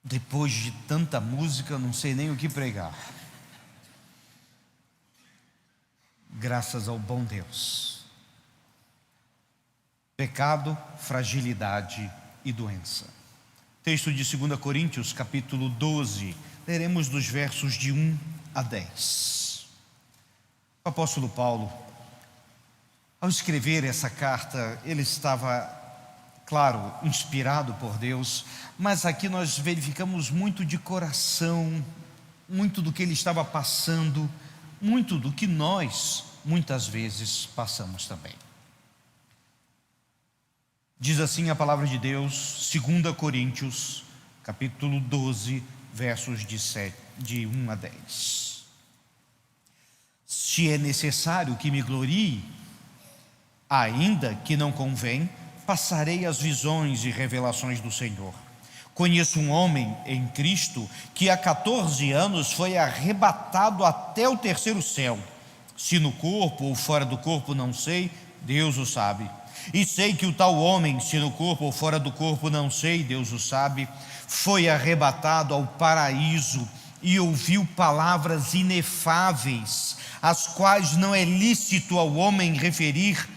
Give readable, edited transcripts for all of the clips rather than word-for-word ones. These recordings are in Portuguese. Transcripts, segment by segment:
Depois de tanta música, não sei nem o que pregar. Graças ao bom Deus. Pecado, fragilidade e doença. Texto de 2 Coríntios, capítulo 12. Leremos dos versos de 1 a 10. O apóstolo Paulo, ao escrever essa carta, ele estava, claro, inspirado por Deus, mas aqui nós verificamos muito de coração, muito do que ele estava passando, muito do que nós, muitas vezes, passamos também. Diz assim a palavra de Deus, 2 Coríntios, capítulo 12, versos de 1 a 10. Se é necessário que me glorie, ainda que não convém, passarei as visões e revelações do Senhor. Conheço um homem em Cristo que há 14 anos foi arrebatado até o terceiro céu. Se no corpo ou fora do corpo, não sei, Deus o sabe. E sei que o tal homem, se no corpo ou fora do corpo, não sei, Deus o sabe, foi arrebatado ao paraíso e ouviu palavras inefáveis, as quais não é lícito ao homem referir.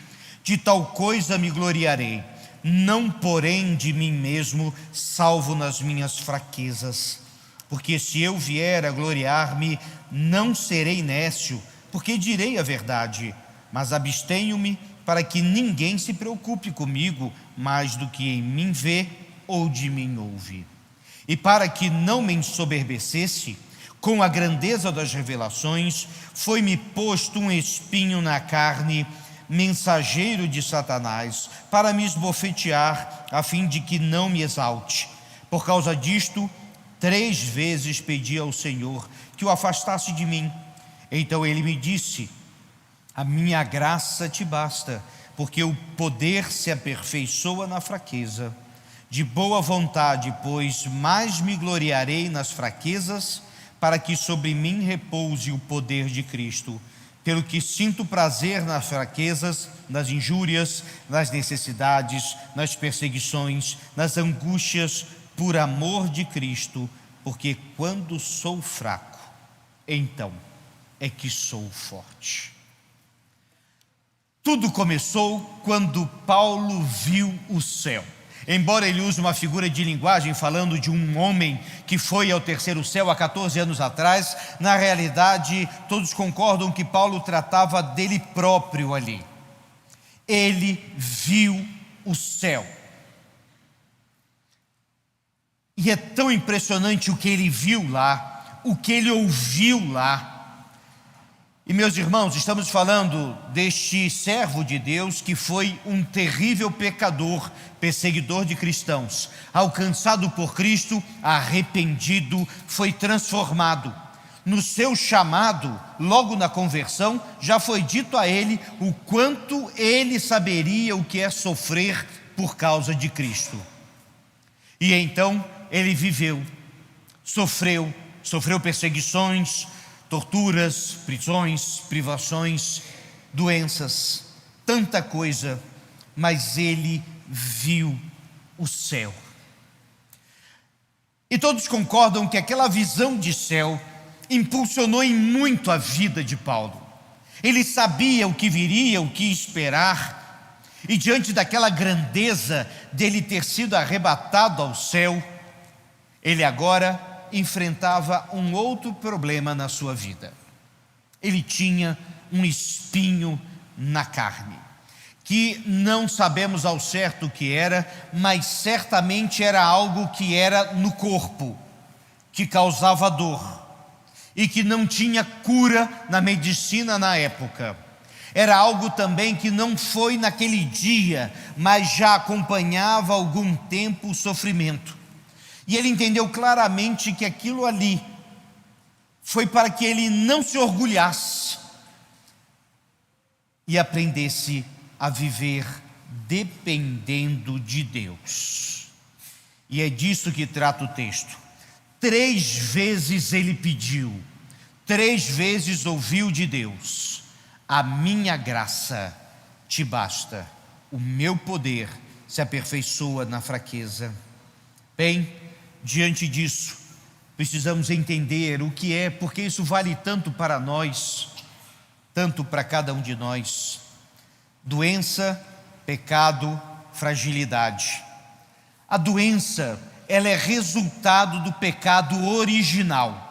De tal coisa me gloriarei, não porém de mim mesmo, salvo nas minhas fraquezas. Porque se eu vier a gloriar-me, não serei nécio, porque direi a verdade, mas abstenho-me para que ninguém se preocupe comigo mais do que em mim vê ou de mim ouve. E para que não me ensoberbecesse, com a grandeza das revelações, foi-me posto um espinho na carne, mensageiro de Satanás, para me esbofetear, a fim de que não me exalte. Por causa disto, 3 vezes pedi ao Senhor que o afastasse de mim. Então ele me disse: a minha graça te basta, porque o poder se aperfeiçoa na fraqueza. De boa vontade, pois, mais me gloriarei nas fraquezas, para que sobre mim repouse o poder de Cristo. Pelo que sinto prazer nas fraquezas, nas injúrias, nas necessidades, nas perseguições, nas angústias, por amor de Cristo, porque quando sou fraco, então é que sou forte. Tudo começou quando Paulo viu o céu. Embora ele use uma figura de linguagem falando de um homem que foi ao terceiro céu há 14 anos atrás, na realidade todos concordam que Paulo tratava dele próprio ali. Ele viu o céu. E é tão impressionante o que ele viu lá, o que ele ouviu lá. E meus irmãos, estamos falando deste servo de Deus que foi um terrível pecador, perseguidor de cristãos, alcançado por Cristo, arrependido, foi transformado. No seu chamado, logo na conversão, já foi dito a ele o quanto ele saberia o que é sofrer por causa de Cristo. E então ele viveu, sofreu perseguições, torturas, prisões, privações, doenças, tanta coisa, mas ele viu o céu. E todos concordam que aquela visão de céu impulsionou em muito a vida de Paulo. Ele sabia o que viria, o que esperar, e diante daquela grandeza dele ter sido arrebatado ao céu, ele agora enfrentava um outro problema na sua vida. Ele tinha um espinho na carne, que não sabemos ao certo o que era, mas certamente era algo que era no corpo, que causava dor, e que não tinha cura na medicina na época. Era algo também que não foi naquele dia, mas já acompanhava há algum tempo o sofrimento. E ele entendeu claramente que aquilo ali foi para que ele não se orgulhasse e aprendesse a viver dependendo de Deus. E é disso que trata o texto. 3 vezes ele pediu, 3 vezes ouviu de Deus: a minha graça te basta, o meu poder se aperfeiçoa na fraqueza. Bem, diante disso, precisamos entender o que é, porque isso vale tanto para nós, tanto para cada um de nós. Doença, pecado, fragilidade. A doença, ela é resultado do pecado original.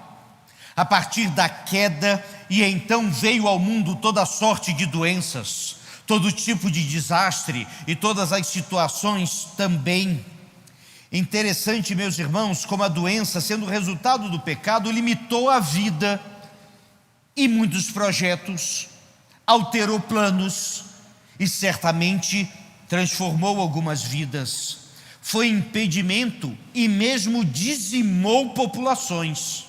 A partir da queda, e então veio ao mundo toda sorte de doenças, todo tipo de desastre e todas as situações também. Interessante, meus irmãos, como a doença, sendo resultado do pecado, limitou a vida e muitos projetos, alterou planos e certamente transformou algumas vidas. Foi impedimento e mesmo dizimou populações.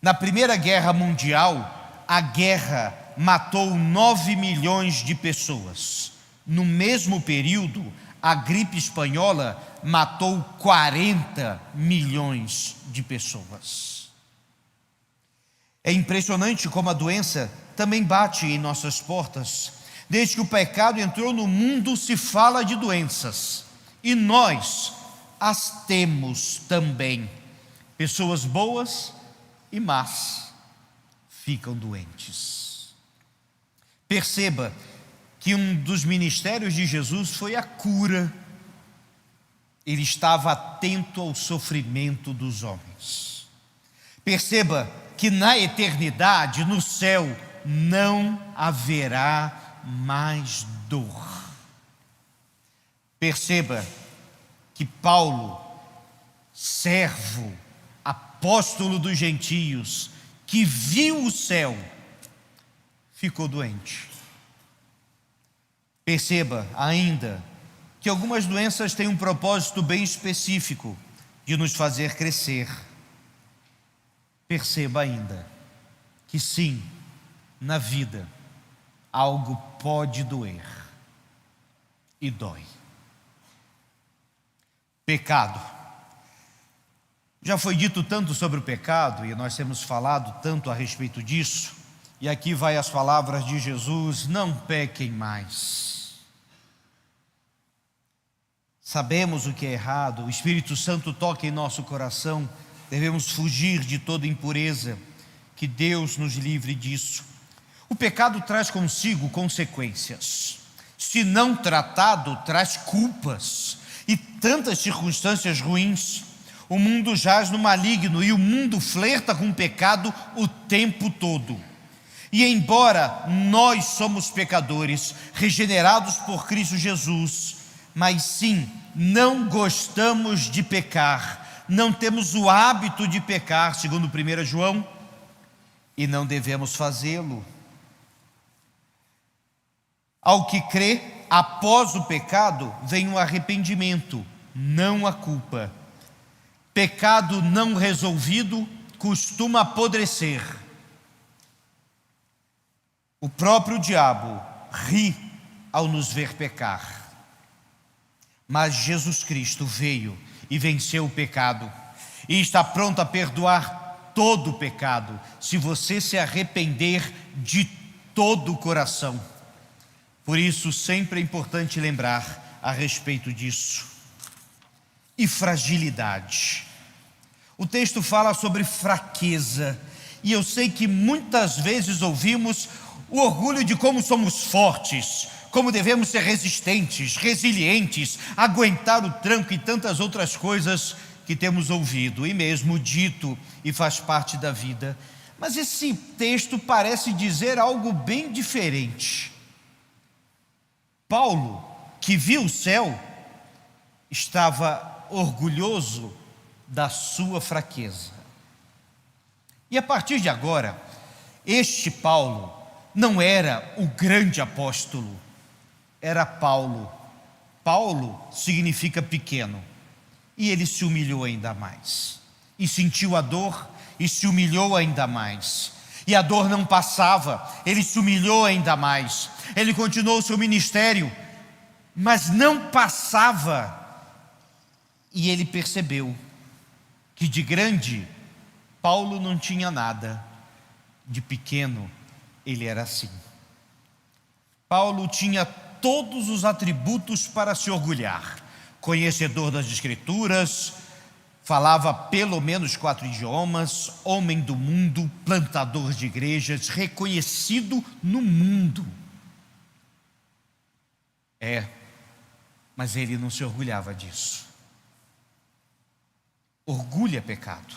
Na Primeira Guerra Mundial, a guerra matou 9 milhões de pessoas. No mesmo período, a gripe espanhola matou 40 milhões de pessoas. É impressionante como a doença também bate em nossas portas. Desde que o pecado entrou no mundo, se fala de doenças. E nós as temos também. Pessoas boas e más ficam doentes. Perceba que um dos ministérios de Jesus foi a cura. Ele estava atento ao sofrimento dos homens. Perceba que na eternidade, no céu, não haverá mais dor. Perceba que Paulo, servo, apóstolo dos gentios, que viu o céu, ficou doente. Perceba ainda que algumas doenças têm um propósito bem específico de nos fazer crescer. Perceba ainda que sim, na vida, algo pode doer e dói. Pecado. Já foi dito tanto sobre o pecado e nós temos falado tanto a respeito disso. E aqui vai as palavras de Jesus: não pequem mais. Sabemos o que é errado, o Espírito Santo toca em nosso coração, devemos fugir de toda impureza, que Deus nos livre disso. O pecado traz consigo consequências, se não tratado, traz culpas e tantas circunstâncias ruins. O mundo jaz no maligno e o mundo flerta com o pecado o tempo todo. E embora nós somos pecadores, regenerados por Cristo Jesus, mas sim, não gostamos de pecar, não temos o hábito de pecar, segundo 1 João, e não devemos fazê-lo. Ao que crê, após o pecado, vem o arrependimento, não a culpa. Pecado não resolvido costuma apodrecer. O próprio diabo ri ao nos ver pecar. Mas Jesus Cristo veio e venceu o pecado e está pronto a perdoar todo o pecado, se você se arrepender de todo o coração. Por isso, sempre é importante lembrar a respeito disso. E fragilidade. O texto fala sobre fraqueza, e eu sei que muitas vezes ouvimos o orgulho de como somos fortes, como devemos ser resistentes, resilientes, aguentar o tranco e tantas outras coisas que temos ouvido e mesmo dito e faz parte da vida. Mas esse texto parece dizer algo bem diferente. Paulo, que viu o céu, estava orgulhoso da sua fraqueza. E a partir de agora, este Paulo não era o grande apóstolo, era Paulo. Paulo significa pequeno. E ele se humilhou ainda mais. E sentiu a dor e se humilhou ainda mais. E a dor não passava, ele se humilhou ainda mais. Ele continuou o seu ministério, mas não passava. E ele percebeu que de grande, Paulo não tinha nada. De pequeno, ele era assim. Paulo tinha todos os atributos para se orgulhar: conhecedor das Escrituras, falava pelo menos 4 idiomas, homem do mundo, plantador de igrejas, reconhecido no mundo. Mas ele não se orgulhava disso. Orgulho é pecado.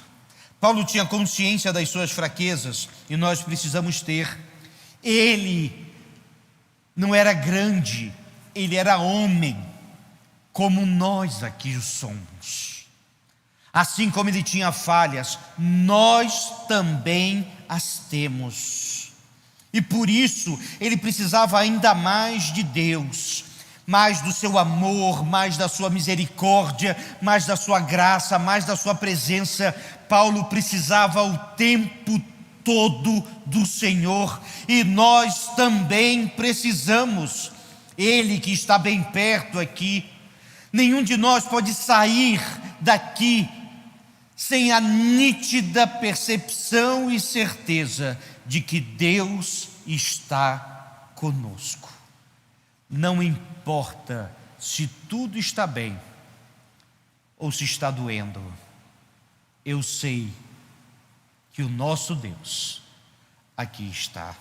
Paulo tinha consciência das suas fraquezas e nós precisamos ter. Ele não era grande, ele era homem, como nós aqui somos. Assim como ele tinha falhas, nós também as temos. E por isso ele precisava ainda mais de Deus, mais do seu amor, mais da sua misericórdia, mais da sua graça, mais da sua presença. Paulo precisava o tempo todo do Senhor, e nós também precisamos. Ele que está bem perto aqui, nenhum de nós pode sair daqui sem a nítida percepção e certeza de que Deus está conosco. Não importa se tudo está bem ou se está doendo, eu sei que o nosso Deus aqui está.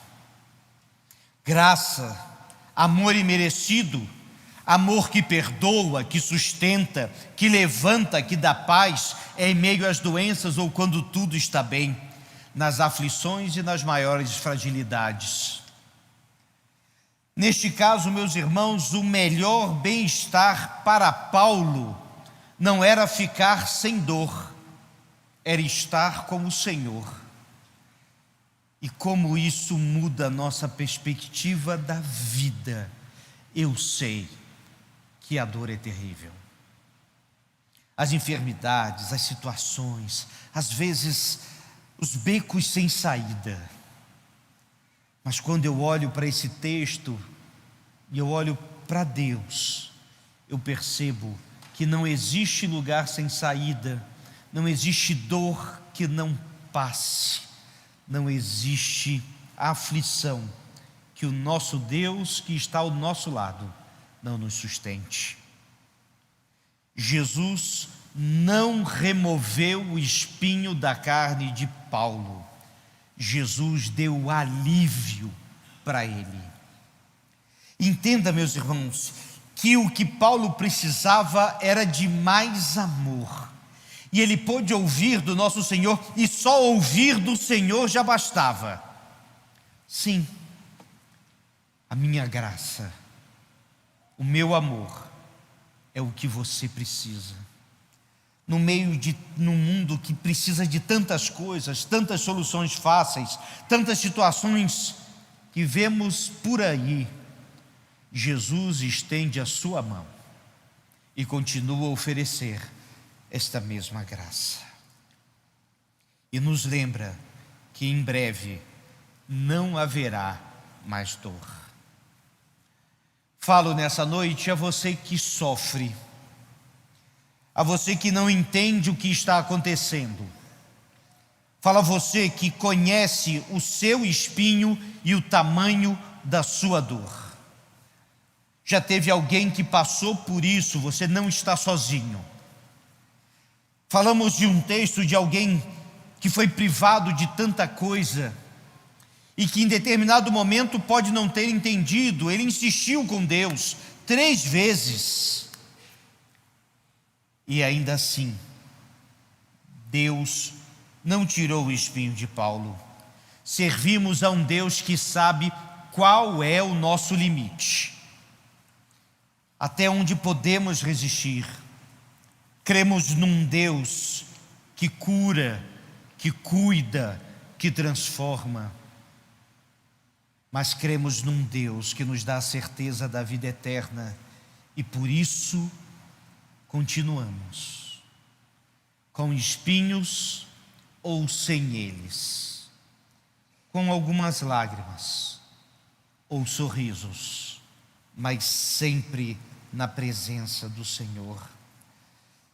Graça, amor imerecido, amor que perdoa, que sustenta, que levanta, que dá paz, em meio às doenças ou quando tudo está bem, nas aflições e nas maiores fragilidades. Neste caso, meus irmãos, o melhor bem-estar para Paulo não era ficar sem dor, era estar com o Senhor. E como isso muda a nossa perspectiva da vida. Eu sei que a dor é terrível. As enfermidades, as situações, às vezes os becos sem saída. Mas quando eu olho para esse texto e eu olho para Deus, eu percebo que não existe lugar sem saída, não existe dor que não passe, não existe aflição que o nosso Deus que está ao nosso lado não nos sustente. Jesus não removeu o espinho da carne de Paulo. Jesus deu alívio para ele. Entenda, meus irmãos, que o que Paulo precisava era de mais amor. E ele pôde ouvir do nosso Senhor, e só ouvir do Senhor já bastava. Sim, a minha graça, o meu amor é o que você precisa. Num mundo que precisa de tantas coisas, tantas soluções fáceis, tantas situações que vemos por aí, Jesus estende a sua mão e continua a oferecer esta mesma graça. E nos lembra que em breve não haverá mais dor. Falo nessa noite a você que sofre, a você que não entende o que está acontecendo. Fala a você que conhece o seu espinho e o tamanho da sua dor. Já teve alguém que passou por isso, você não está sozinho. Falamos de um texto de alguém que foi privado de tanta coisa e que em determinado momento pode não ter entendido. Ele insistiu com Deus 3 vezes e ainda assim Deus não tirou o espinho de Paulo. Servimos a um Deus que sabe qual é o nosso limite, até onde podemos resistir. Cremos num Deus que cura, que cuida, que transforma. Mas cremos num Deus que nos dá a certeza da vida eterna. E por isso continuamos, com espinhos ou sem eles, com algumas lágrimas ou sorrisos, mas sempre na presença do Senhor.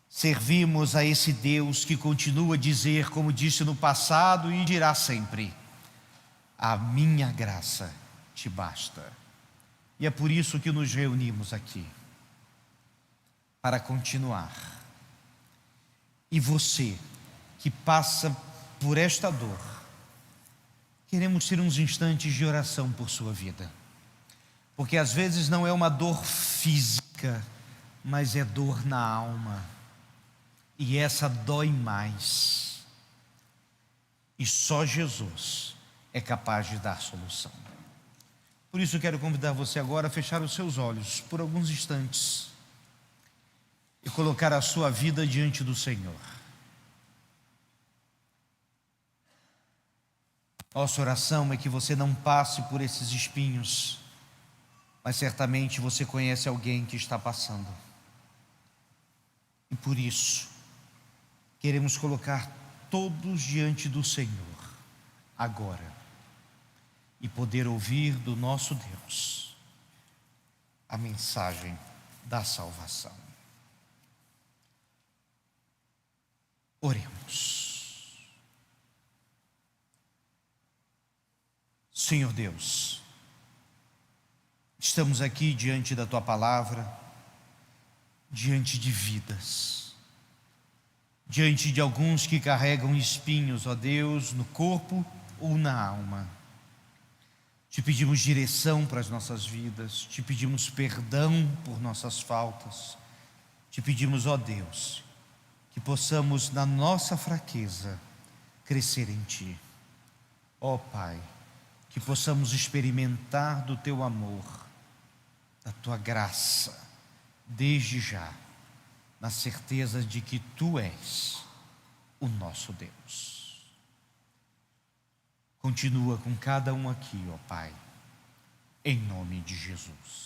Servimos a esse Deus que continua a dizer, como disse no passado e dirá sempre: a minha graça te basta. E é por isso que nos reunimos aqui, para continuar E você que passa por esta dor, queremos ter uns instantes de oração por sua vida, porque às vezes não é uma dor física, mas é dor na alma, e essa dói mais, e só Jesus é capaz de dar solução. Por isso eu quero convidar você agora a fechar os seus olhos por alguns instantes e colocar a sua vida diante do Senhor. Nossa oração é que você não passe por esses espinhos, mas certamente você conhece alguém que está passando. E por isso, queremos colocar todos diante do Senhor, agora, e poder ouvir do nosso Deus a mensagem da salvação. Oremos. Senhor Deus, estamos aqui diante da Tua palavra, diante de vidas, diante de alguns que carregam espinhos, ó Deus, no corpo ou na alma. Te pedimos direção para as nossas vidas, te pedimos perdão por nossas faltas, te pedimos, ó Deus, que possamos na nossa fraqueza crescer em Ti. Ó Pai, que possamos experimentar do Teu amor, da Tua graça, desde já, na certeza de que Tu és o nosso Deus. Continua com cada um aqui, ó Pai, em nome de Jesus.